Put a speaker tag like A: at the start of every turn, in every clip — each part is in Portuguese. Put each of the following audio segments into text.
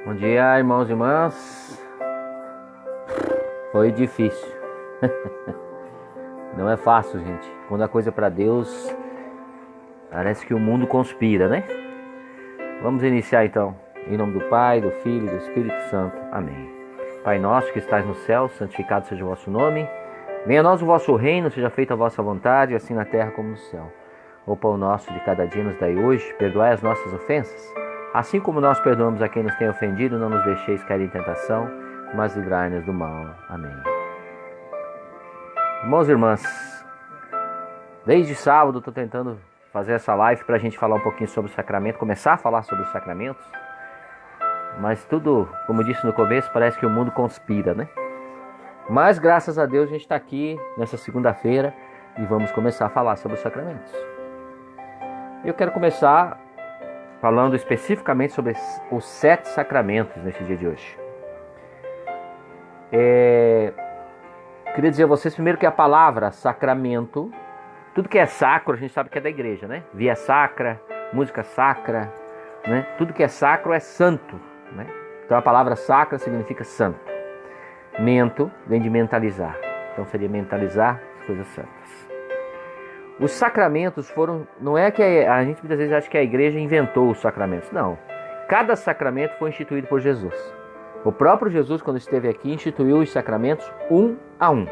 A: Bom dia, irmãos e irmãs. Foi difícil. Não é fácil, gente. Quando a coisa é para Deus, parece que o mundo conspira, né? Vamos iniciar então. Em nome do Pai, do Filho e do Espírito Santo. Amém. Pai nosso que estais no céu, santificado seja o vosso nome. Venha a nós o vosso reino, seja feita a vossa vontade, assim na terra como no céu. O pão nosso de cada dia nos dai hoje, perdoai as nossas ofensas, assim como nós perdoamos a quem nos tem ofendido, não nos deixeis cair em tentação, mas livrai-nos do mal. Amém. Irmãos e irmãs, desde sábado estou tentando fazer essa live para a gente falar um pouquinho sobre o sacramento, começar a falar sobre os sacramentos, mas tudo, como eu disse no começo, parece que o mundo conspira, né? Mas graças a Deus a gente está aqui nessa segunda-feira e vamos começar a falar sobre os sacramentos. Eu quero começar falando especificamente sobre os 7 sacramentos nesse dia de hoje. Queria dizer a vocês primeiro que a palavra sacramento, tudo que é sacro a gente sabe que é da igreja, né? Via sacra, música sacra, né? Tudo que é sacro é santo, né? Então a palavra sacra significa santo. Mento vem de mentalizar, então seria mentalizar as coisas santas. Os sacramentos foram, não é que a gente muitas vezes acha que a igreja inventou os sacramentos, não. Cada sacramento foi instituído por Jesus. O próprio Jesus, quando esteve aqui, instituiu os sacramentos um a um.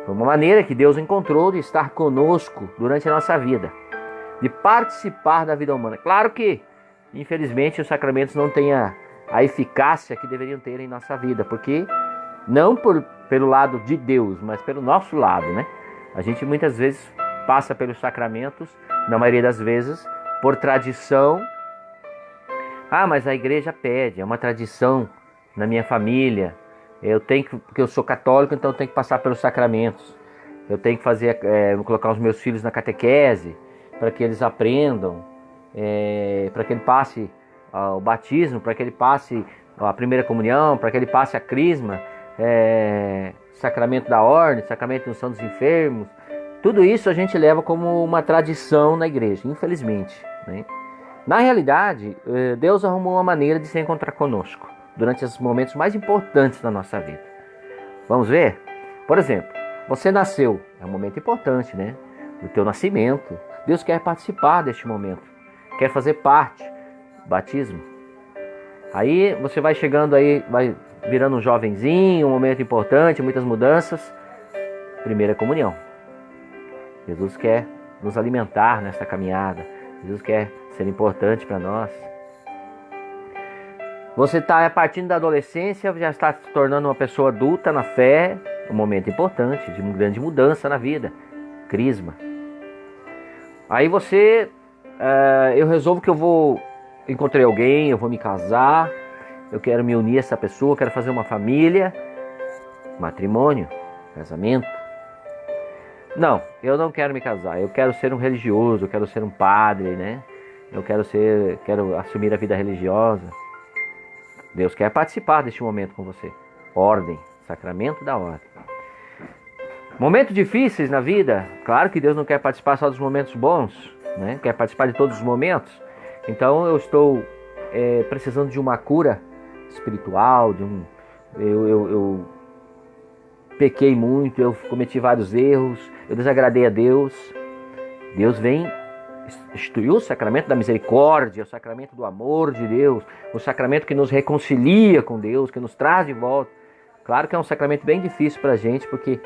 A: Foi uma maneira que Deus encontrou de estar conosco durante a nossa vida, de participar da vida humana. Claro que, infelizmente, os sacramentos não têm a eficácia que deveriam ter em nossa vida, porque não pelo lado de Deus, mas pelo nosso lado, né? A gente muitas vezes passa pelos sacramentos, na maioria das vezes, por tradição. Ah, mas a igreja pede, é uma tradição na minha família. Porque eu sou católico, então eu tenho que passar pelos sacramentos. Eu tenho que colocar os meus filhos na catequese, para que eles aprendam, para que ele passe o batismo, para que ele passe a primeira comunhão, para que ele passe a crisma, sacramento da ordem, sacramento da unção dos enfermos. Tudo isso a gente leva como uma tradição na igreja, infelizmente, né? Na realidade, Deus arrumou uma maneira de se encontrar conosco durante esses momentos mais importantes da nossa vida. Vamos ver? Por exemplo, você nasceu, é um momento importante, né? Do teu nascimento. Deus quer participar deste momento, quer fazer parte. Batismo. Aí você vai chegando aí, vai virando um jovenzinho, um momento importante, muitas mudanças. Primeira comunhão. Jesus quer nos alimentar nessa caminhada. Jesus quer ser importante para nós. Você está partindo da adolescência, já está se tornando uma pessoa adulta na fé. Um momento importante, de uma grande mudança na vida. Crisma. Aí eu resolvo que encontrei alguém, eu vou me casar, eu quero me unir a essa pessoa, quero fazer uma família. Matrimônio, casamento. Não, eu não quero me casar, eu quero ser um religioso, eu quero ser um padre, né? Eu quero assumir a vida religiosa. Deus quer participar deste momento com você. Ordem, sacramento da ordem. Momentos difíceis na vida, claro que Deus não quer participar só dos momentos bons, né? Quer participar de todos os momentos. Então eu estou precisando de uma cura espiritual, eu pequei muito, eu cometi vários erros, eu desagradei a Deus. Deus vem instituir o sacramento da misericórdia, o sacramento do amor de Deus, o sacramento que nos reconcilia com Deus, que nos traz de volta. Claro que é um sacramento bem difícil para a gente, porque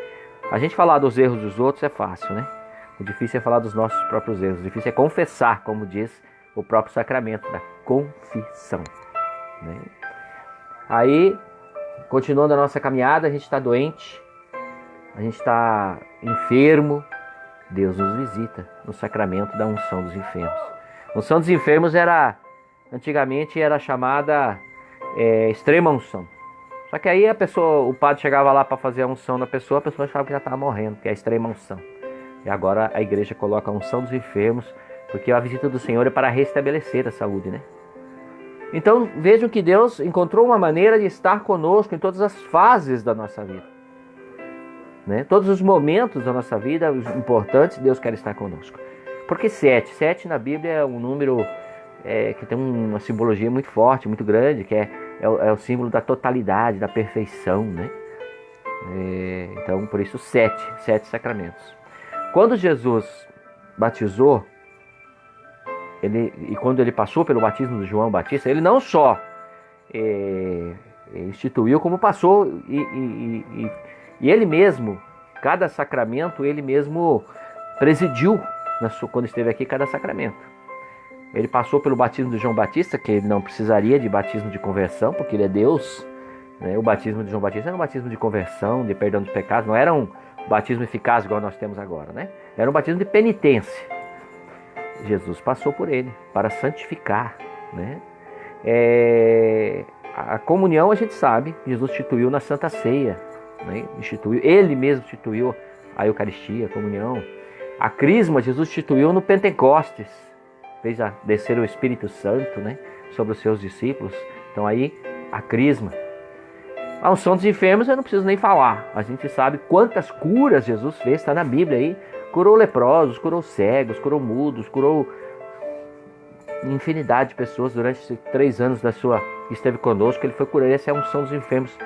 A: a gente falar dos erros dos outros é fácil, né? O difícil é falar dos nossos próprios erros, o difícil é confessar, como diz o próprio sacramento da confissão, né? Aí, continuando a nossa caminhada, a gente está doente, a gente está enfermo, Deus nos visita no sacramento da unção dos enfermos. A unção dos enfermos antigamente era chamada extrema unção. Só que aí o padre chegava lá para fazer a unção da pessoa, a pessoa achava que já estava morrendo, que é a extrema unção. E agora a igreja coloca a unção dos enfermos, porque a visita do Senhor é para restabelecer a saúde, né? Então vejam que Deus encontrou uma maneira de estar conosco em todas as fases da nossa vida, né? Todos os momentos da nossa vida, os importantes, Deus quer estar conosco. Por que 7? 7 na Bíblia é um número que tem uma simbologia muito forte, muito grande, que é o símbolo da totalidade, da perfeição, né? Então, por isso, sete sacramentos. Quando Jesus batizou, e quando ele passou pelo batismo de João Batista, ele não só instituiu, como passou, e ele mesmo, cada sacramento, ele mesmo presidiu, quando esteve aqui, cada sacramento. Ele passou pelo batismo de João Batista, que ele não precisaria de batismo de conversão, porque ele é Deus, né? O batismo de João Batista era um batismo de conversão, de perdão dos pecados, não era um batismo eficaz igual nós temos agora, né? Era um batismo de penitência. Jesus passou por ele para santificar, né? A comunhão, a gente sabe, Jesus instituiu na Santa Ceia, né? Ele mesmo instituiu a Eucaristia, a comunhão. A crisma, Jesus instituiu no Pentecostes, fez descer o Espírito Santo, né, sobre os seus discípulos. Então aí, a crisma. A unção dos enfermos eu não preciso nem falar. A gente sabe quantas curas Jesus fez, está na Bíblia aí. Curou leprosos, curou cegos, curou mudos, curou infinidade de pessoas durante esses 3 anos que esteve conosco. Ele foi curar. Essa é a unção dos enfermos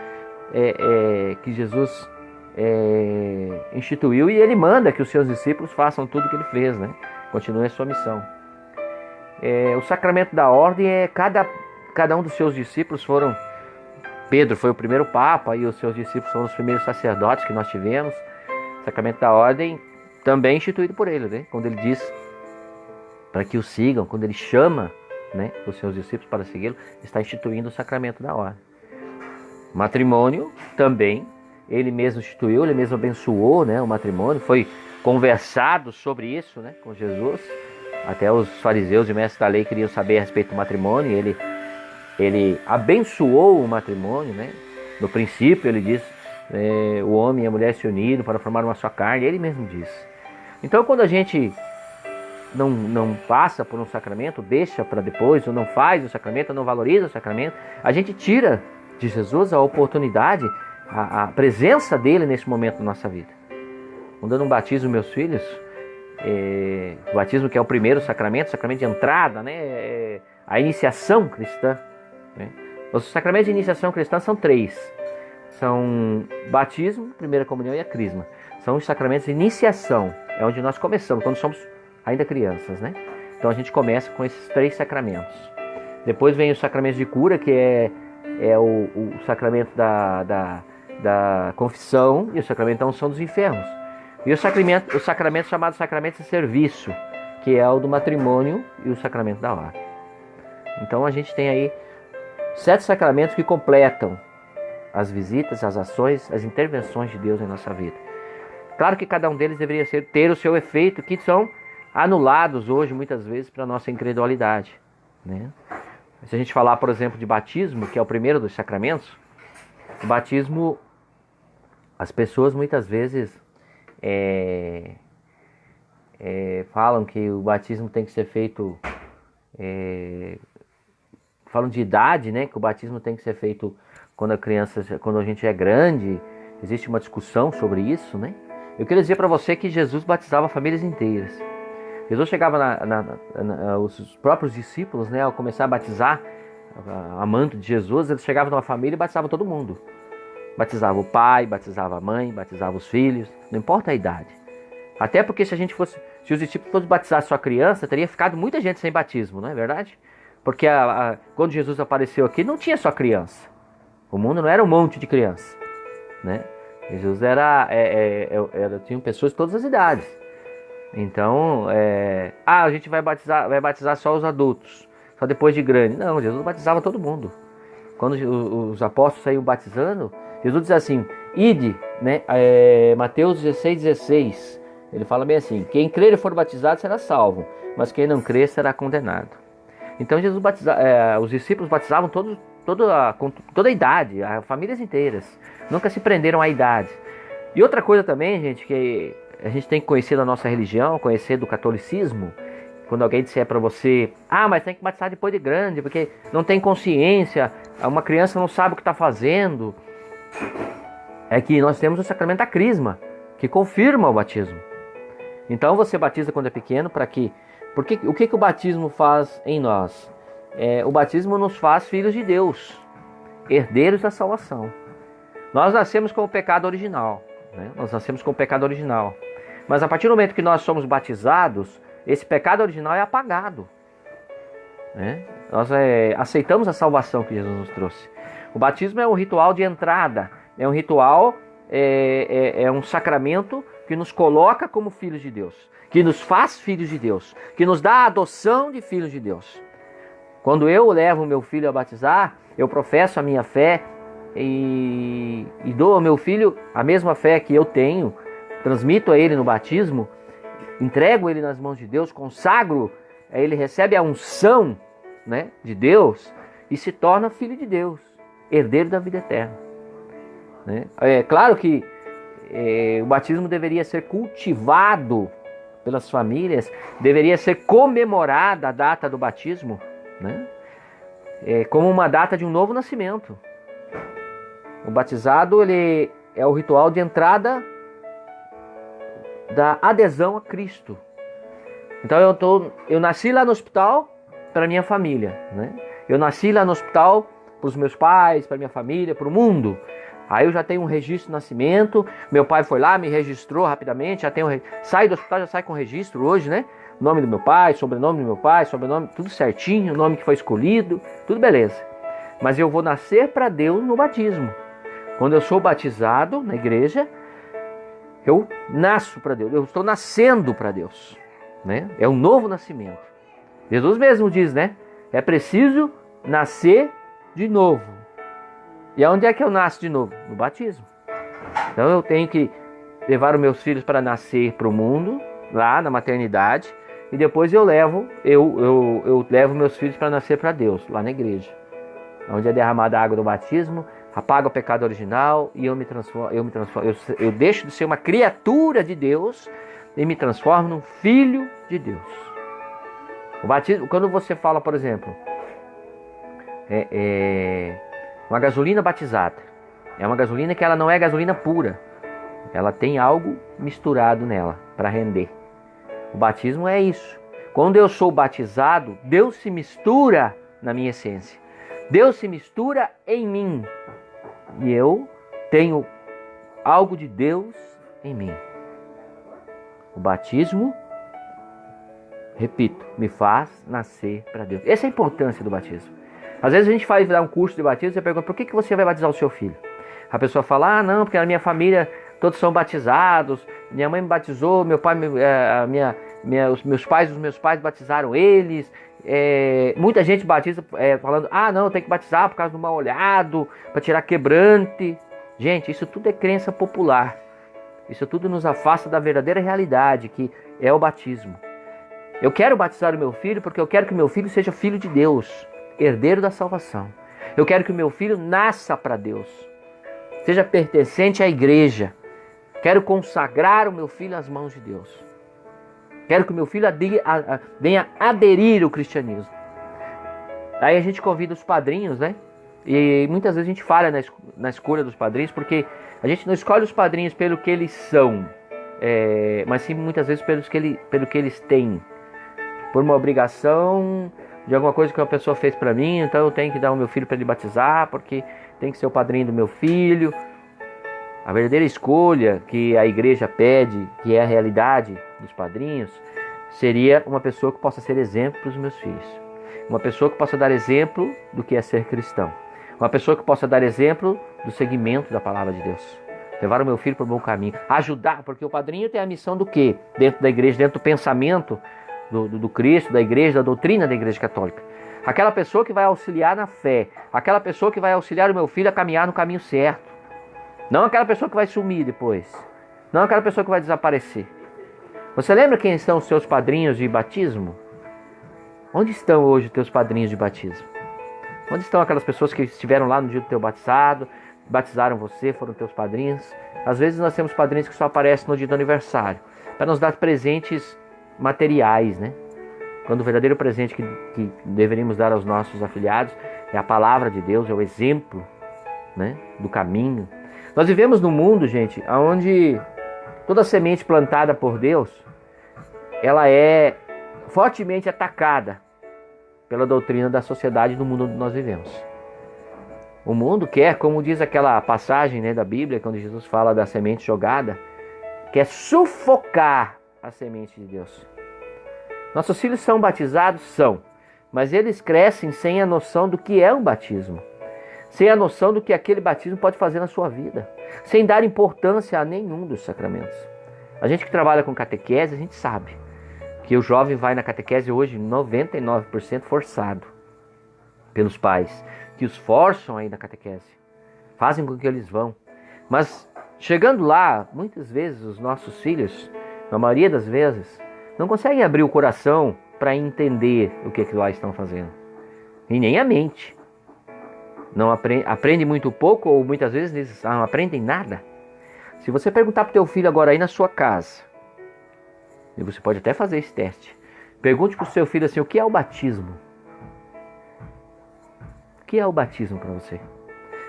A: que Jesus instituiu, e ele manda que os seus discípulos façam tudo o que ele fez, né? Continue a sua missão. O sacramento da ordem cada um dos seus discípulos foram. Pedro foi o primeiro papa e os seus discípulos foram os primeiros sacerdotes que nós tivemos. O sacramento da ordem também instituído por ele, né? Quando ele diz para que o sigam, quando ele chama, né, os seus discípulos para segui-lo, está instituindo o sacramento da ordem. Matrimônio também, ele mesmo instituiu, ele mesmo abençoou, né, o matrimônio, foi conversado sobre isso, né, com Jesus. Até os fariseus e mestres da lei queriam saber a respeito do matrimônio, e ele abençoou o matrimônio, né? No princípio ele diz, o homem e a mulher se uniram para formar uma só carne, ele mesmo diz. Então quando a gente não passa por um sacramento, deixa para depois, ou não faz o sacramento, ou não valoriza o sacramento, a gente tira de Jesus a oportunidade, a presença dele nesse momento da nossa vida. Quando eu não batizo meus filhos, o batismo, que é o primeiro sacramento de entrada, né? A iniciação cristã, né? Os sacramentos de iniciação cristã são 3. São batismo, primeira comunhão e a crisma. São os sacramentos de iniciação, é onde nós começamos, quando somos ainda crianças, né? Então a gente começa com esses 3 sacramentos. Depois vem os sacramentos de cura, que é o sacramento da confissão e o sacramento da unção dos enfermos. E o sacramento chamado sacramento de serviço, que é o do matrimônio e o sacramento da ordem. Então a gente tem aí 7 sacramentos que completam as visitas, as ações, as intervenções de Deus em nossa vida. Claro que cada um deles deveria ter o seu efeito, que são anulados hoje muitas vezes para a nossa incredulidade, né? Se a gente falar, por exemplo, de batismo, que é o primeiro dos sacramentos, o batismo, as pessoas muitas vezes falam que o batismo tem que ser feito, falam de idade, né? Que o batismo tem que ser feito quando a gente é grande. Existe uma discussão sobre isso, né? Eu queria dizer para você que Jesus batizava famílias inteiras. Jesus chegava os próprios discípulos, né, ao começar a batizar, a manto de Jesus, eles chegavam numa família e batizavam todo mundo. Batizava o pai, batizava a mãe, batizava os filhos, não importa a idade. Até porque se os discípulos fossem batizar sua criança, teria ficado muita gente sem batismo, não é verdade? Porque quando Jesus apareceu aqui, não tinha só criança. O mundo não era um monte de criança, né? Jesus tinha pessoas de todas as idades. Então, a gente vai batizar só os adultos, só depois de grande. Não, Jesus batizava todo mundo. Quando os apóstolos saíam batizando, Jesus diz assim, ide, né? Mateus 16, ele fala bem assim, quem crer e for batizado será salvo, mas quem não crer será condenado. Então Jesus os discípulos batizavam com toda a idade, famílias inteiras, nunca se prenderam à idade. E outra coisa também, gente, que a gente tem que conhecer da nossa religião, conhecer do catolicismo. Quando alguém disser para você, mas tem que batizar depois de grande, porque não tem consciência, uma criança não sabe o que está fazendo. É que nós temos o sacramento da crisma, que confirma o batismo. Então você batiza quando é pequeno, para quê? Porque o que o batismo faz em nós? o batismo nos faz filhos de Deus, herdeiros da salvação. Nós nascemos com o pecado original, né? Nós nascemos com o pecado original. Mas a partir do momento que nós somos batizados, esse pecado original é apagado, né? Nós aceitamos a salvação que Jesus nos trouxe. O batismo é um ritual de entrada, é um ritual, é um sacramento que nos coloca como filhos de Deus, que nos faz filhos de Deus, que nos dá a adoção de filhos de Deus. Quando eu levo o meu filho a batizar, eu professo a minha fé e dou ao meu filho a mesma fé que eu tenho, transmito a ele no batismo, entrego ele nas mãos de Deus, consagro, ele recebe a unção, né, de Deus e se torna filho de Deus, herdeiro da vida eterna, né? É claro que o batismo deveria ser cultivado pelas famílias, deveria ser comemorada a data do batismo, né? Como uma data de um novo nascimento. O batizado, ele é o ritual de entrada da adesão a Cristo. Então eu nasci lá no hospital para minha família, né? Eu nasci lá no hospital para os meus pais, para minha família, para o mundo. Aí eu já tenho um registro de nascimento, meu pai foi lá, me registrou rapidamente, já tenho sai do hospital, já sai com registro hoje, né? Nome do meu pai, sobrenome do meu pai, sobrenome, tudo certinho, o nome que foi escolhido, tudo beleza. Mas eu vou nascer para Deus no batismo. Quando eu sou batizado na igreja, eu nasço para Deus, eu estou nascendo para Deus, né? É um novo nascimento. Jesus mesmo diz, né? É preciso nascer de novo. E aonde é que eu nasço de novo? No batismo. Então eu tenho que levar os meus filhos para nascer para o mundo, lá na maternidade, e depois eu levo meus filhos para nascer para Deus, lá na igreja. Onde é derramada a água do batismo, apaga o pecado original e eu deixo de ser uma criatura de Deus e me transformo num filho de Deus. O batismo, quando você fala, por exemplo, uma gasolina batizada, é uma gasolina que ela não é gasolina pura, ela tem algo misturado nela para render. O batismo é isso. Quando eu sou batizado, Deus se mistura na minha essência, Deus se mistura em mim e eu tenho algo de Deus em mim. O batismo, repito, me faz nascer para Deus. Essa é a importância do batismo. Às vezes a gente vai dar um curso de batismo e você pergunta, por que você vai batizar o seu filho? A pessoa fala, não, porque na minha família todos são batizados, minha mãe me batizou, meu pai, os meus pais batizaram eles. Muita gente batiza falando, não, tem que batizar por causa do mal olhado, para tirar quebrante. Gente, isso tudo é crença popular. Isso tudo nos afasta da verdadeira realidade, que é o batismo. Eu quero batizar o meu filho porque eu quero que o meu filho seja filho de Deus, herdeiro da salvação. Eu quero que o meu filho nasça para Deus, seja pertencente à igreja. Quero consagrar o meu filho às mãos de Deus. Quero que o meu filho venha aderir ao cristianismo. Aí a gente convida os padrinhos, né? E muitas vezes a gente falha na escolha dos padrinhos, porque a gente não escolhe os padrinhos pelo que eles são, mas sim muitas vezes pelo que eles têm. Por uma obrigação de alguma coisa que uma pessoa fez para mim, então eu tenho que dar o meu filho para ele batizar, porque tem que ser o padrinho do meu filho. A verdadeira escolha que a igreja pede, que é a realidade dos padrinhos, seria uma pessoa que possa ser exemplo para os meus filhos. Uma pessoa que possa dar exemplo do que é ser cristão. Uma pessoa que possa dar exemplo do seguimento da palavra de Deus. Levar o meu filho para o bom caminho. Ajudar, porque o padrinho tem a missão do quê? Dentro da igreja, dentro do pensamento do Cristo, da igreja, da doutrina da igreja católica. Aquela pessoa que vai auxiliar na fé. Aquela pessoa que vai auxiliar o meu filho a caminhar no caminho certo. Não aquela pessoa que vai sumir depois. Não aquela pessoa que vai desaparecer. Você lembra quem são os seus padrinhos de batismo? Onde estão hoje os teus padrinhos de batismo? Onde estão aquelas pessoas que estiveram lá no dia do teu batizado, batizaram você, foram teus padrinhos? Às vezes nós temos padrinhos que só aparecem no dia do aniversário, para nos dar presentes materiais, né? Quando o verdadeiro presente que deveríamos dar aos nossos afilhados é a palavra de Deus, é o exemplo, né, do caminho. Nós vivemos num mundo, gente, onde toda semente plantada por Deus, ela é fortemente atacada pela doutrina da sociedade do mundo onde nós vivemos. O mundo quer, como diz aquela passagem, né, da Bíblia, quando Jesus fala da semente jogada, quer sufocar a semente de Deus. Nossos filhos são batizados? São. Mas eles crescem sem a noção do que é um batismo. Sem a noção do que aquele batismo pode fazer na sua vida. Sem dar importância a nenhum dos sacramentos. A gente que trabalha com catequese, a gente sabe que o jovem vai na catequese hoje 99% forçado pelos pais, que os forçam aí na catequese. Fazem com que eles vão. Mas chegando lá, muitas vezes os nossos filhos, na maioria das vezes, não conseguem abrir o coração para entender o que lá estão fazendo. E nem a mente. Não aprende muito pouco ou muitas vezes eles não aprendem nada. Se você perguntar para o teu filho agora aí na sua casa, e você pode até fazer esse teste, pergunte para o seu filho assim, o que é o batismo? O que é o batismo para você?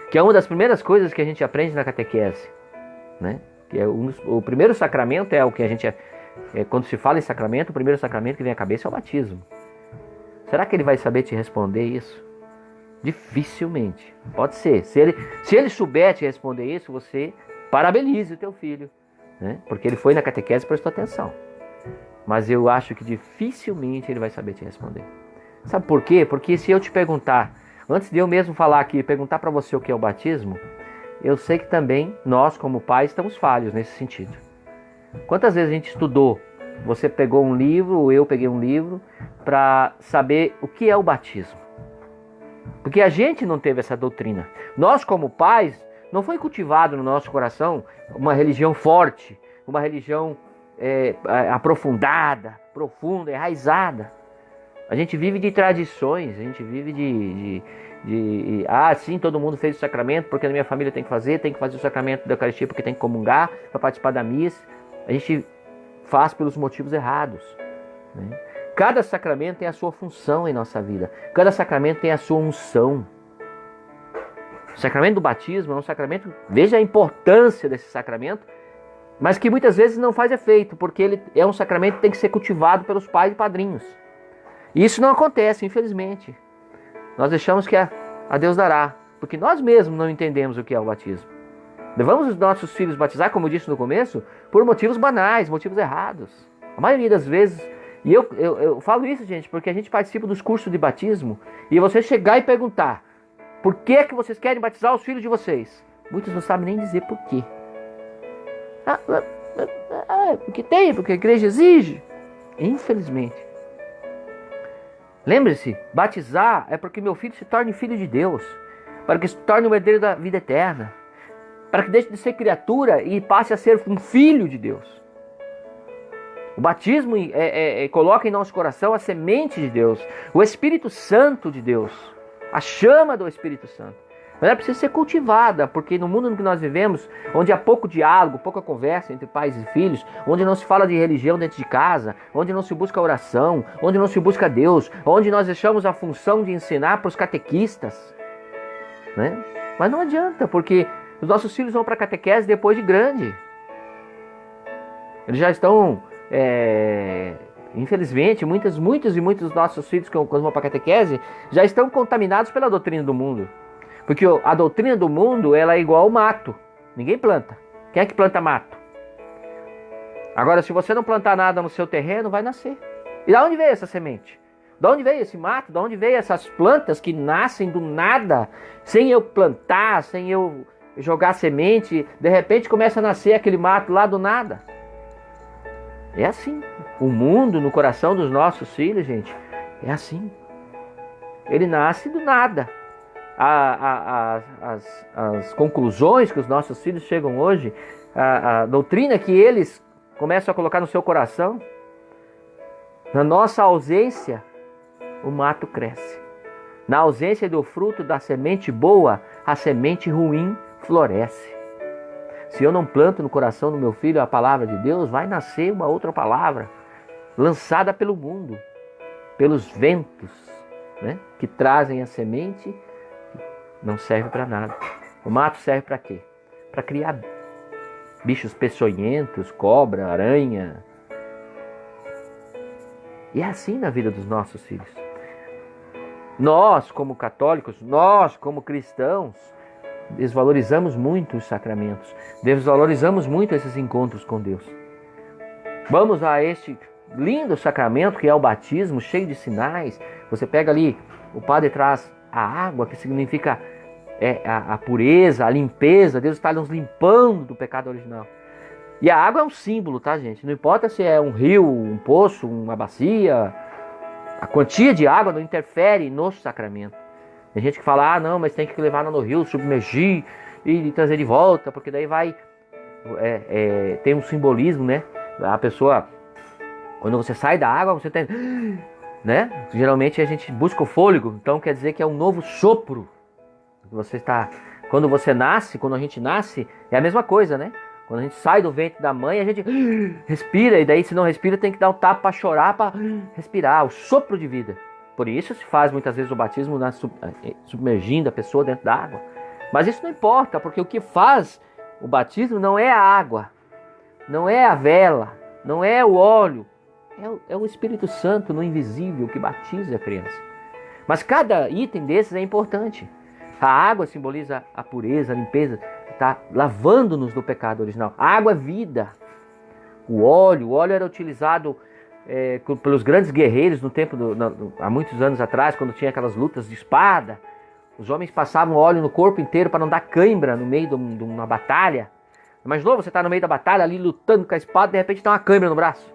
A: Que é uma das primeiras coisas que a gente aprende na catequese, né? Que é o primeiro sacramento é o que a gente quando se fala em sacramento, o primeiro sacramento que vem à cabeça é o batismo. Será que ele vai saber te responder isso? Dificilmente. Pode ser. Se ele souber te responder isso, você parabenize o teu filho, né? Porque ele foi na catequese e prestou atenção. Mas eu acho que dificilmente ele vai saber te responder. Sabe por quê? Porque se eu te perguntar, antes de eu mesmo falar aqui, perguntar para você o que é o batismo, eu sei que também nós, como pais, estamos falhos nesse sentido. Quantas vezes a gente estudou? Você pegou um livro, ou eu peguei um livro, para saber o que é o batismo. Porque a gente não teve essa doutrina. Nós, como pais, não foi cultivado no nosso coração uma religião forte, uma religião aprofundada, profunda, enraizada. A gente vive de tradições, a gente vive sim, todo mundo fez o sacramento, porque na minha família tem que fazer o sacramento da Eucaristia porque tem que comungar, para participar da missa. A gente faz pelos motivos errados, né? Cada sacramento tem a sua função em nossa vida. Cada sacramento tem a sua unção. O sacramento do batismo é um sacramento, veja a importância desse sacramento, mas que muitas vezes não faz efeito, porque ele é um sacramento que tem que ser cultivado pelos pais e padrinhos. E isso não acontece, infelizmente. Nós deixamos que a Deus dará, porque nós mesmos não entendemos o que é o batismo. Levamos os nossos filhos batizar, como eu disse no começo, por motivos banais, motivos errados. A maioria das vezes, e eu falo isso, gente, porque a gente participa dos cursos de batismo, e você chegar e perguntar, por que vocês querem batizar os filhos de vocês? Muitos não sabem nem dizer por quê. Porque a igreja exige. Infelizmente. Lembre-se, batizar é para que meu filho se torne filho de Deus, para que se torne um herdeiro da vida eterna, para que deixe de ser criatura e passe a ser um filho de Deus. O batismo coloca em nosso coração a semente de Deus, o Espírito Santo de Deus, a chama do Espírito Santo. Mas ela precisa ser cultivada, porque no mundo em que nós vivemos, onde há pouco diálogo, pouca conversa entre pais e filhos, onde não se fala de religião dentro de casa, onde não se busca oração, onde não se busca Deus, onde nós deixamos a função de ensinar para os catequistas, né? Mas não adianta, porque os nossos filhos vão para a catequese depois de grande. Eles já estão, infelizmente, muitos dos nossos filhos, quando vão para a catequese, já estão contaminados pela doutrina do mundo. Porque a doutrina do mundo, ela é igual ao mato. Ninguém planta. Quem é que planta mato? Agora, se você não plantar nada no seu terreno, vai nascer. E de onde veio essa semente? De onde veio esse mato? De onde veio essas plantas que nascem do nada, sem eu plantar, sem eu jogar semente, de repente começa a nascer aquele mato lá do nada? É assim. O mundo no coração dos nossos filhos, gente, é assim. Ele nasce do nada. As conclusões que os nossos filhos chegam hoje, a doutrina que eles começam a colocar no seu coração, na nossa ausência, o mato cresce. Na ausência do fruto da semente boa, a semente ruim floresce. Se eu não planto no coração do meu filho a palavra de Deus, vai nascer uma outra palavra, lançada pelo mundo, pelos ventos, né, que trazem a semente. Não serve para nada. O mato serve para quê? Para criar bichos peçonhentos, cobra, aranha. E é assim na vida dos nossos filhos. Nós, como católicos, nós, como cristãos, desvalorizamos muito os sacramentos, desvalorizamos muito esses encontros com Deus. Vamos a este lindo sacramento que é o batismo, cheio de sinais. Você pega ali, o padre traz a água, que significa a pureza, a limpeza. Deus está nos limpando do pecado original. E a água é um símbolo, tá, gente? Não importa se é um rio, um poço, uma bacia. A quantia de água não interfere no sacramento. Tem gente que fala, não, mas tem que levar no rio, submergir e trazer de volta, porque daí vai... tem um simbolismo, né? A pessoa, quando você sai da água, você tem... né? Geralmente a gente busca o fôlego, então quer dizer que é um novo sopro. Você está... Quando você nasce, quando a gente nasce, é a mesma coisa, né? Quando a gente sai do ventre da mãe, a gente respira, e daí se não respira tem que dar um tapa para chorar, para respirar, o sopro de vida. Por isso se faz muitas vezes o batismo submergindo a pessoa dentro da água. Mas isso não importa, porque o que faz o batismo não é a água, não é a vela, não é o óleo, é o Espírito Santo no invisível que batiza a criança. Mas cada item desses é importante. A água simboliza a pureza, a limpeza, está lavando-nos do pecado original. A água é vida. O óleo era utilizado pelos grandes guerreiros no tempo há muitos anos atrás, quando tinha aquelas lutas de espada. Os homens passavam óleo no corpo inteiro para não dar cãibra no meio de uma batalha. Imaginou você estar no meio da batalha ali lutando com a espada e de repente dá uma cãibra no braço?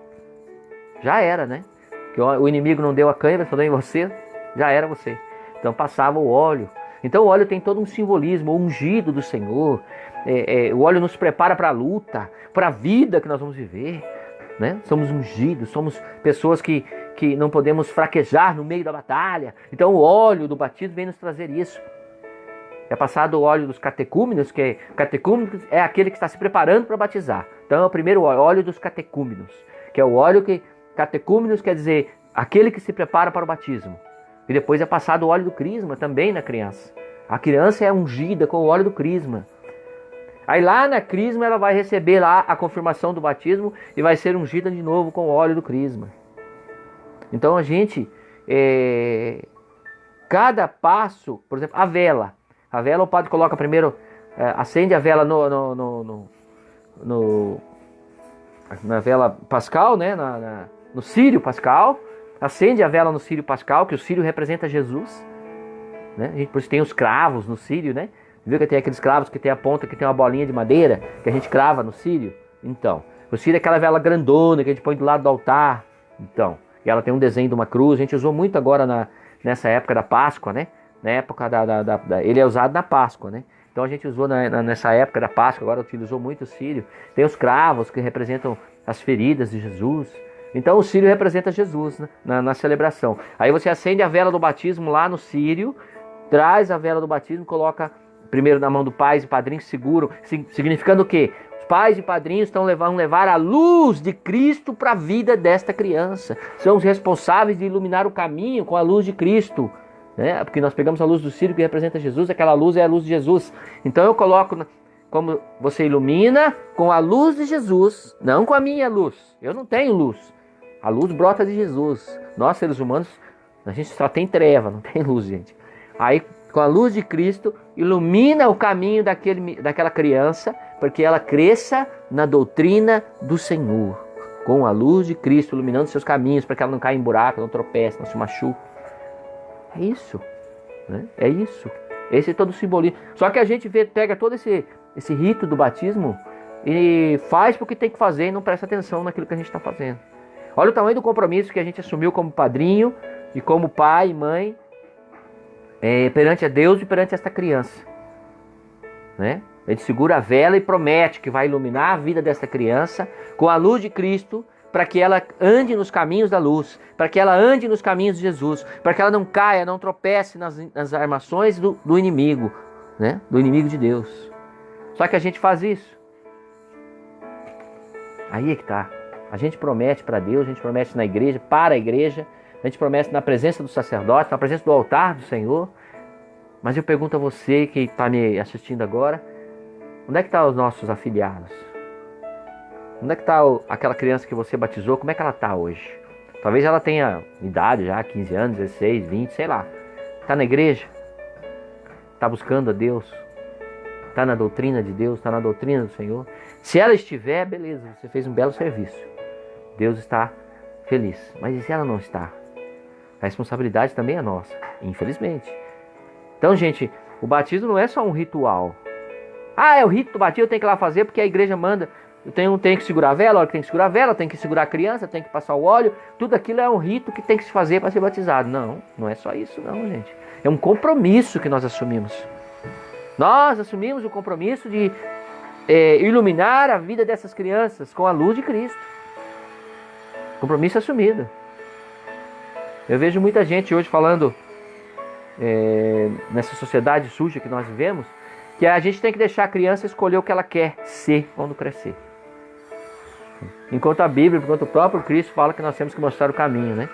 A: Já era, né? Porque o inimigo não deu a cãibra, só deu em você, já era você. Então passava o óleo. Então o óleo tem todo um simbolismo, o ungido do Senhor. O óleo nos prepara para a luta, para a vida que nós vamos viver. Né? Somos ungidos, somos pessoas que não podemos fraquejar no meio da batalha. Então o óleo do batismo vem nos trazer isso. É passado o óleo dos catecúmenos, que catecúmenos é aquele que está se preparando para batizar. Então é o primeiro óleo dos catecúmenos, que é o óleo que catecúmenos quer dizer aquele que se prepara para o batismo. E depois é passado o óleo do crisma também na criança. A criança é ungida com o óleo do crisma. Aí lá na crisma ela vai receber lá a confirmação do batismo e vai ser ungida de novo com o óleo do crisma. Então a gente, cada passo, por exemplo, a vela. A vela o padre coloca primeiro, acende a vela na vela pascal, né? No círio pascal. Acende a vela no círio pascal, que o círio representa Jesus. Né? A gente, por isso tem os cravos no círio, né? Viu que tem aqueles cravos que tem a ponta, que tem uma bolinha de madeira, que a gente crava no círio? Então, o círio é aquela vela grandona que a gente põe do lado do altar. Então, e ela tem um desenho de uma cruz. A gente usou muito agora nessa época da Páscoa, né? Na época ele é usado na Páscoa, né? Então a gente usou nessa época da Páscoa, agora utilizou muito o círio. Tem os cravos que representam as feridas de Jesus. Então o círio representa Jesus, né? na celebração. Aí você acende a vela do batismo lá no círio, traz a vela do batismo, coloca primeiro na mão do pais e padrinhos, seguram, significando o quê? Os pais e padrinhos vão levar a luz de Cristo para a vida desta criança. São os responsáveis de iluminar o caminho com a luz de Cristo. Né? Porque nós pegamos a luz do círio que representa Jesus, aquela luz é a luz de Jesus. Então eu coloco como você ilumina com a luz de Jesus, não com a minha luz. Eu não tenho luz. A luz brota de Jesus. Nós, seres humanos, a gente só tem treva, não tem luz, gente. Aí, com a luz de Cristo, ilumina o caminho daquela criança, porque ela cresça na doutrina do Senhor. Com a luz de Cristo, iluminando seus caminhos, para que ela não caia em buraco, não tropece, não se machuque. É isso. Né? É isso. Esse é todo o simbolismo. Só que a gente pega todo esse rito do batismo e faz porque tem que fazer e não presta atenção naquilo que a gente está fazendo. Olha o tamanho do compromisso que a gente assumiu como padrinho e como pai e mãe perante a Deus e perante esta criança. Né? A gente segura a vela e promete que vai iluminar a vida desta criança com a luz de Cristo, para que ela ande nos caminhos da luz, para que ela ande nos caminhos de Jesus, para que ela não caia, não tropece nas armações do inimigo, né? Do inimigo de Deus. Só que a gente faz isso. Aí é que está. A gente promete para Deus, a gente promete na igreja, para a igreja, a gente promete na presença do sacerdote, na presença do altar do Senhor. Mas eu pergunto a você que está me assistindo agora, onde é que estão os nossos afiliados? Onde é que está aquela criança que você batizou? Como é que ela está hoje? Talvez ela tenha idade já, 15 anos, 16, 20, sei lá. Está na igreja? Está buscando a Deus? Está na doutrina de Deus? Está na doutrina do Senhor? Se ela estiver, beleza, você fez um belo serviço. Deus está feliz. Mas e se ela não está? A responsabilidade também é nossa, infelizmente. Então, gente, o batismo não é só um ritual. Ah, é o rito do batismo, eu tenho que ir lá fazer porque a igreja manda. Eu tenho que segurar a vela, a hora que tem que segurar a vela, tem que segurar a criança, tem que passar o óleo. Tudo aquilo é um rito que tem que se fazer para ser batizado. Não, não é só isso não, gente. É um compromisso que nós assumimos. Nós assumimos o compromisso de iluminar a vida dessas crianças com a luz de Cristo. Compromisso assumido. Eu vejo muita gente hoje falando nessa sociedade suja que nós vivemos, que a gente tem que deixar a criança escolher o que ela quer ser quando crescer. Enquanto a Bíblia, enquanto o próprio Cristo fala que nós temos que mostrar o caminho, né?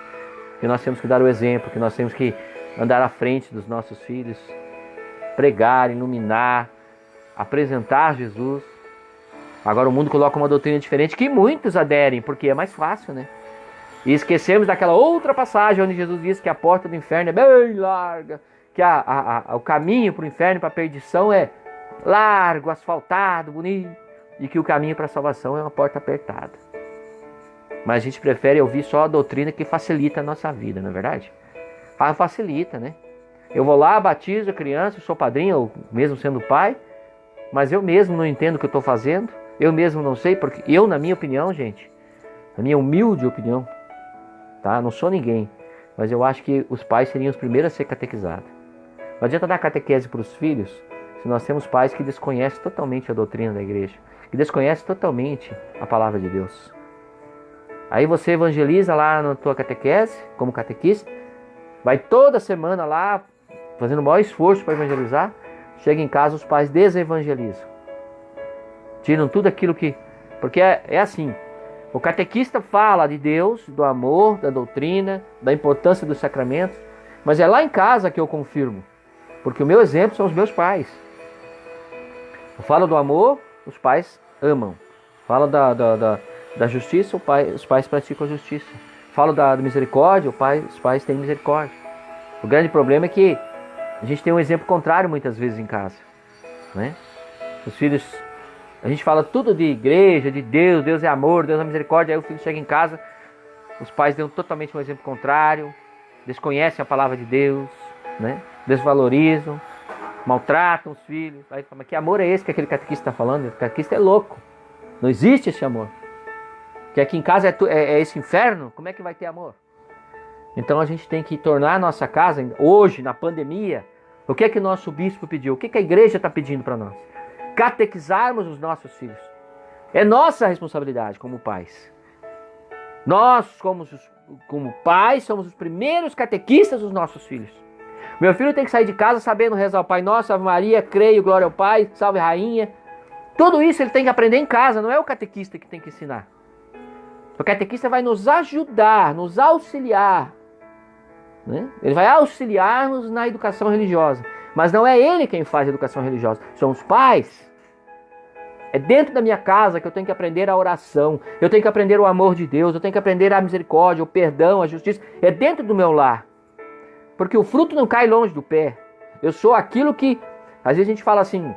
A: Que nós temos que dar o exemplo, que nós temos que andar à frente dos nossos filhos, pregar, iluminar, apresentar Jesus. Agora o mundo coloca uma doutrina diferente que muitos aderem, porque é mais fácil, né? E esquecemos daquela outra passagem onde Jesus diz que a porta do inferno é bem larga, que o caminho para o inferno, para a perdição é largo, asfaltado, bonito, e que o caminho para a salvação é uma porta apertada. Mas a gente prefere ouvir só a doutrina que facilita a nossa vida, não é verdade? Facilita, né? Eu vou lá, batizo a criança, sou padrinho, ou mesmo sendo pai, mas eu mesmo não entendo o que eu estou fazendo, eu mesmo não sei, porque eu, na minha opinião, gente, na minha humilde opinião, tá? Não sou ninguém, mas eu acho que os pais seriam os primeiros a ser catequizados. Não adianta dar catequese para os filhos se nós temos pais que desconhecem totalmente a doutrina da igreja, que desconhecem totalmente a palavra de Deus. Aí você evangeliza lá na tua catequese, como catequista, vai toda semana lá, fazendo o maior esforço para evangelizar, chega em casa, os pais desevangelizam. Tiram tudo aquilo que... Porque é assim, o catequista fala de Deus, do amor, da doutrina, da importância dos sacramentos, mas é lá em casa que eu confirmo, porque o meu exemplo são os meus pais. Eu falo do amor, os pais amam. Falo da justiça, os pais praticam a justiça. Falo da misericórdia, os pais têm misericórdia. O grande problema é que a gente tem um exemplo contrário muitas vezes em casa, né? Os filhos, a gente fala tudo de igreja, de Deus, Deus é amor, Deus é misericórdia. Aí o filho chega em casa, os pais dão totalmente um exemplo contrário, desconhecem a palavra de Deus, né? Desvalorizam, maltratam os filhos. Aí fala, mas que amor é esse que aquele catequista está falando? O catequista é louco, não existe esse amor. Que aqui em casa é esse inferno, como é que vai ter amor? Então a gente tem que tornar a nossa casa, hoje, na pandemia, o que é que nosso bispo pediu? O que é que a igreja está pedindo para nós? Catequizarmos os nossos filhos. É nossa responsabilidade como pais. Nós, como pais, somos os primeiros catequistas dos nossos filhos. Meu filho tem que sair de casa sabendo rezar o Pai Nosso, Ave Maria, creio, glória ao Pai, salve Rainha. Tudo isso ele tem que aprender em casa, não é o catequista que tem que ensinar. O catequista vai nos ajudar, nos auxiliar, né? Ele vai auxiliar-nos na educação religiosa. Mas não é ele quem faz a educação religiosa, são os pais. É dentro da minha casa que eu tenho que aprender a oração, eu tenho que aprender o amor de Deus, eu tenho que aprender a misericórdia, o perdão, a justiça. É dentro do meu lar. Porque o fruto não cai longe do pé. Eu sou aquilo que... Às vezes a gente fala assim...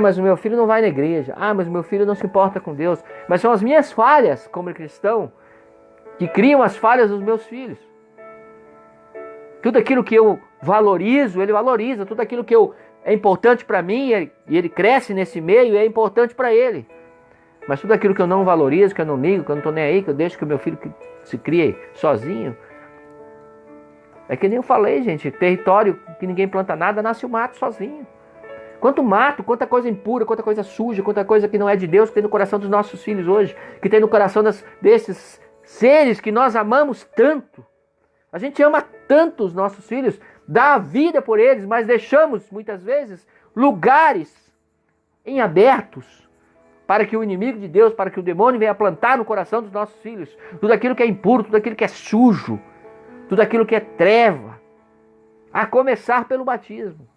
A: mas o meu filho não vai na igreja. Mas o meu filho não se importa com Deus. Mas são as minhas falhas como cristão que criam as falhas dos meus filhos. Tudo aquilo que eu valorizo, ele valoriza. Tudo aquilo que é importante para mim, e ele cresce nesse meio, é importante para ele. Mas tudo aquilo que eu não valorizo, que eu não ligo, que eu não estou nem aí, que eu deixo que o meu filho se crie sozinho. É que nem eu falei, gente. Território que ninguém planta nada, nasce o mato sozinho. Quanto mato, quanta coisa impura, quanta coisa suja, quanta coisa que não é de Deus que tem no coração dos nossos filhos hoje, que tem no coração desses seres que nós amamos tanto. A gente ama tanto os nossos filhos, dá a vida por eles, mas deixamos, muitas vezes, lugares em abertos para que o inimigo de Deus, para que o demônio venha plantar no coração dos nossos filhos tudo aquilo que é impuro, tudo aquilo que é sujo, tudo aquilo que é treva, a começar pelo batismo.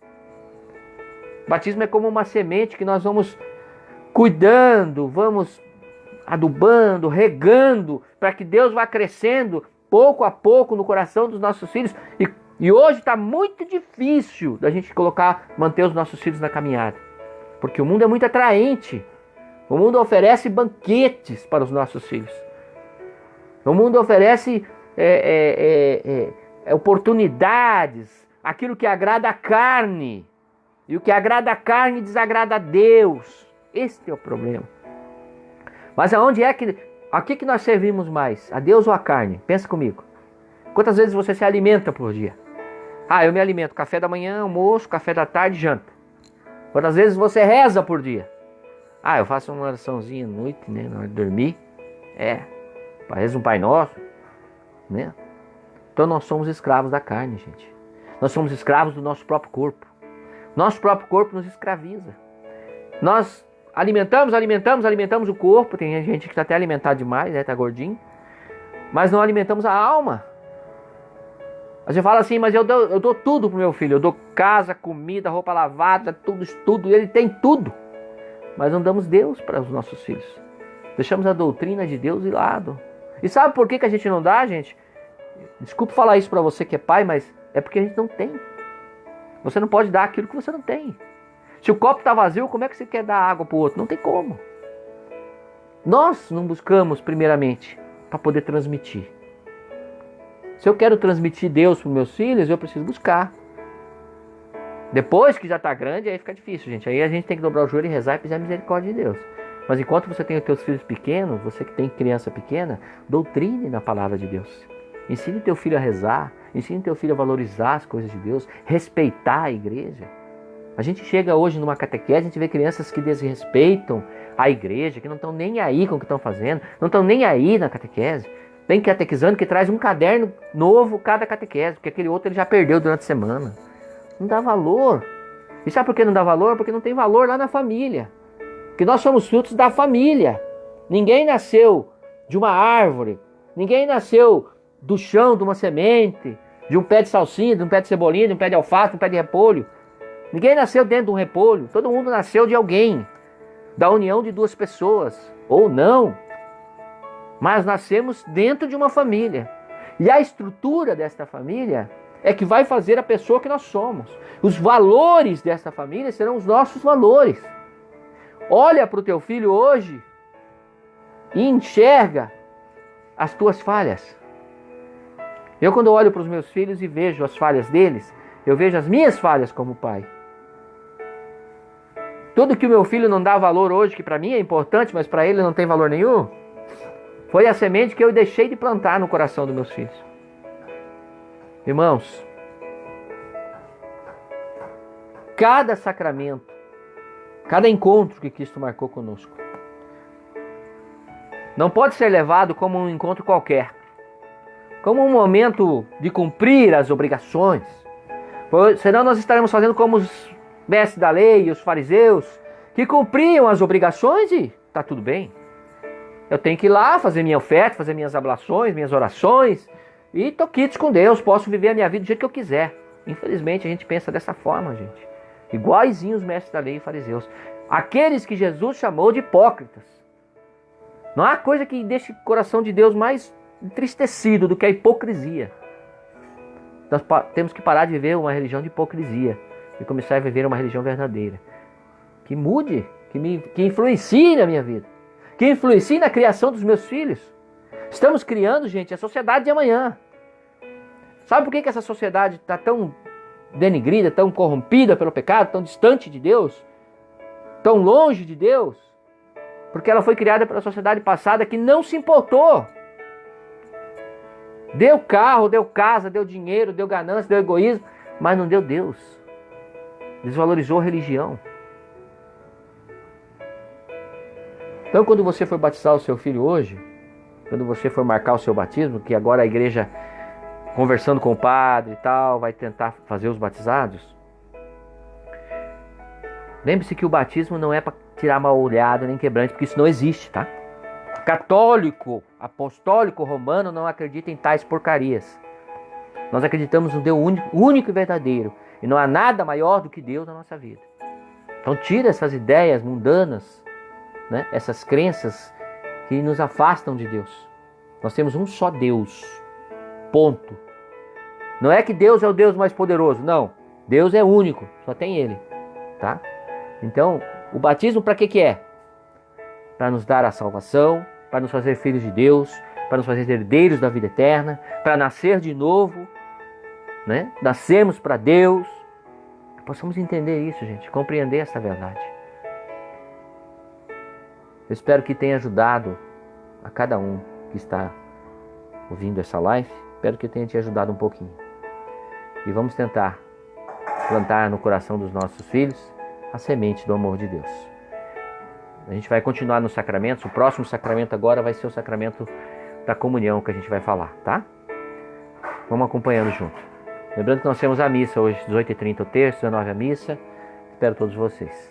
A: O batismo é como uma semente que nós vamos cuidando, vamos adubando, regando, para que Deus vá crescendo pouco a pouco no coração dos nossos filhos. E E hoje está muito difícil da gente manter os nossos filhos na caminhada. Porque o mundo é muito atraente. O mundo oferece banquetes para os nossos filhos. O mundo oferece oportunidades, aquilo que agrada a carne. E o que agrada a carne desagrada a Deus. Este é o problema. Mas a que nós servimos mais? A Deus ou a carne? Pensa comigo. Quantas vezes você se alimenta por dia? Eu me alimento café da manhã, almoço, café da tarde, janta. Quantas vezes você reza por dia? Eu faço uma oraçãozinha à noite, né, na hora de dormir. Reza um Pai Nosso, né? Então nós somos escravos da carne, gente. Nós somos escravos do nosso próprio corpo. Nosso próprio corpo nos escraviza. Nós alimentamos o corpo. Tem gente que está até alimentado demais, né? Está gordinho. Mas não alimentamos a alma. A gente fala assim, mas eu dou tudo pro meu filho. Eu dou casa, comida, roupa lavada, tudo, estudo. Ele tem tudo. Mas não damos Deus para os nossos filhos. Deixamos a doutrina de Deus de lado. E sabe por que a gente não dá, gente? Desculpe falar isso para você que é pai, mas é porque a gente não tem. Você não pode dar aquilo que você não tem. Se o copo está vazio, como é que você quer dar água para o outro? Não tem como. Nós não buscamos primeiramente para poder transmitir. Se eu quero transmitir Deus para os meus filhos, eu preciso buscar. Depois que já está grande, aí fica difícil, gente. Aí a gente tem que dobrar o joelho e rezar e pedir a misericórdia de Deus. Mas enquanto você tem os seus filhos pequenos, você que tem criança pequena, doutrine na palavra de Deus. Ensine teu filho a rezar, ensine teu filho a valorizar as coisas de Deus, respeitar a igreja. A gente chega hoje numa catequese, a gente vê crianças que desrespeitam a igreja, que não estão nem aí com o que estão fazendo, não estão nem aí na catequese. Tem catequizando que traz um caderno novo cada catequese, porque aquele outro ele já perdeu durante a semana. Não dá valor. E sabe por que não dá valor? Porque não tem valor lá na família. Porque nós somos frutos da família. Ninguém nasceu de uma árvore, ninguém nasceu do chão, de uma semente, de um pé de salsinha, de um pé de cebolinha, de um pé de alface, de um pé de repolho. Ninguém nasceu dentro de um repolho. Todo mundo nasceu de alguém. Da união de duas pessoas. Ou não. Mas nascemos dentro de uma família. E a estrutura desta família é que vai fazer a pessoa que nós somos. Os valores desta família serão os nossos valores. Olha para o teu filho hoje e enxerga as tuas falhas. Eu, quando olho para os meus filhos e vejo as falhas deles, eu vejo as minhas falhas como pai. Tudo que o meu filho não dá valor hoje, que para mim é importante, mas para ele não tem valor nenhum, foi a semente que eu deixei de plantar no coração dos meus filhos. Irmãos, cada sacramento, cada encontro que Cristo marcou conosco, não pode ser levado como um encontro qualquer, como um momento de cumprir as obrigações. Senão nós estaremos fazendo como os mestres da lei e os fariseus, que cumpriam as obrigações e está tudo bem. Eu tenho que ir lá fazer minha oferta, fazer minhas ablações, minhas orações, e estou quites com Deus, posso viver a minha vida do jeito que eu quiser. Infelizmente a gente pensa dessa forma, gente. Iguaizinho os mestres da lei e fariseus. Aqueles que Jesus chamou de hipócritas. Não há coisa que deixe o coração de Deus mais entristecido do que a hipocrisia. Nós temos que parar de viver uma religião de hipocrisia e começar a viver uma religião verdadeira. Que mude, que influencie na minha vida. Que influencie na criação dos meus filhos. Estamos criando, gente, a sociedade de amanhã. Sabe por que essa sociedade está tão denigrida, tão corrompida pelo pecado, tão distante de Deus, tão longe de Deus? Porque ela foi criada pela sociedade passada que não se importou. Deu carro, deu casa, deu dinheiro, deu ganância, deu egoísmo, mas não deu Deus. Desvalorizou a religião. Então, quando você for batizar o seu filho hoje, quando você for marcar o seu batismo, que agora a igreja, conversando com o padre e tal, vai tentar fazer os batizados, lembre-se que o batismo não é para tirar mal olhado nem quebrante, porque isso não existe, tá? Católico, apostólico, romano não acredita em tais porcarias. Nós acreditamos no Deus único e verdadeiro. E não há nada maior do que Deus na nossa vida. Então tira essas ideias mundanas, né? Essas crenças que nos afastam de Deus. Nós temos um só Deus. Ponto. Não é que Deus é o Deus mais poderoso, não. Deus é único, só tem Ele, tá? Então, o batismo para que é? Para nos dar a salvação, para nos fazer filhos de Deus, para nos fazer herdeiros da vida eterna, para nascer de novo, né? Nascemos para Deus. Possamos entender isso, gente, compreender essa verdade. Eu espero que tenha ajudado a cada um que está ouvindo essa live. Espero que tenha te ajudado um pouquinho. E vamos tentar plantar no coração dos nossos filhos a semente do amor de Deus. A gente vai continuar nos sacramentos. O próximo sacramento agora vai ser o sacramento da comunhão que a gente vai falar, tá? Vamos acompanhando junto. Lembrando que nós temos a missa hoje, 18h30 o terço, 19h a missa. Espero todos vocês.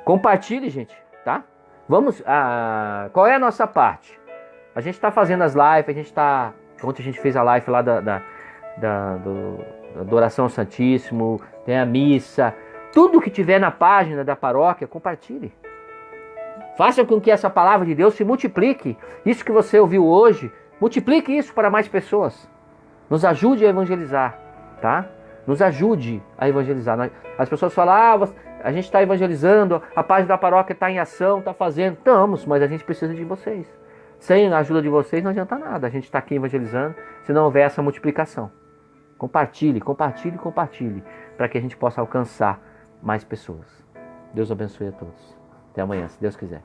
A: Compartilhe, gente, tá? Vamos, qual é a nossa parte? A gente está fazendo as lives, a gente está... Ontem a gente fez a live lá da adoração ao Santíssimo, tem a missa. Tudo que tiver na página da paróquia, compartilhe. Faça com que essa palavra de Deus se multiplique. Isso que você ouviu hoje, multiplique isso para mais pessoas. Nos ajude a evangelizar, tá? Nos ajude a evangelizar. As pessoas falam, a gente está evangelizando, a página da paróquia está em ação, está fazendo. Estamos, mas a gente precisa de vocês. Sem a ajuda de vocês não adianta nada. A gente está aqui evangelizando se não houver essa multiplicação. Compartilhe, compartilhe, compartilhe, para que a gente possa alcançar mais pessoas. Deus abençoe a todos. Até amanhã, se Deus quiser.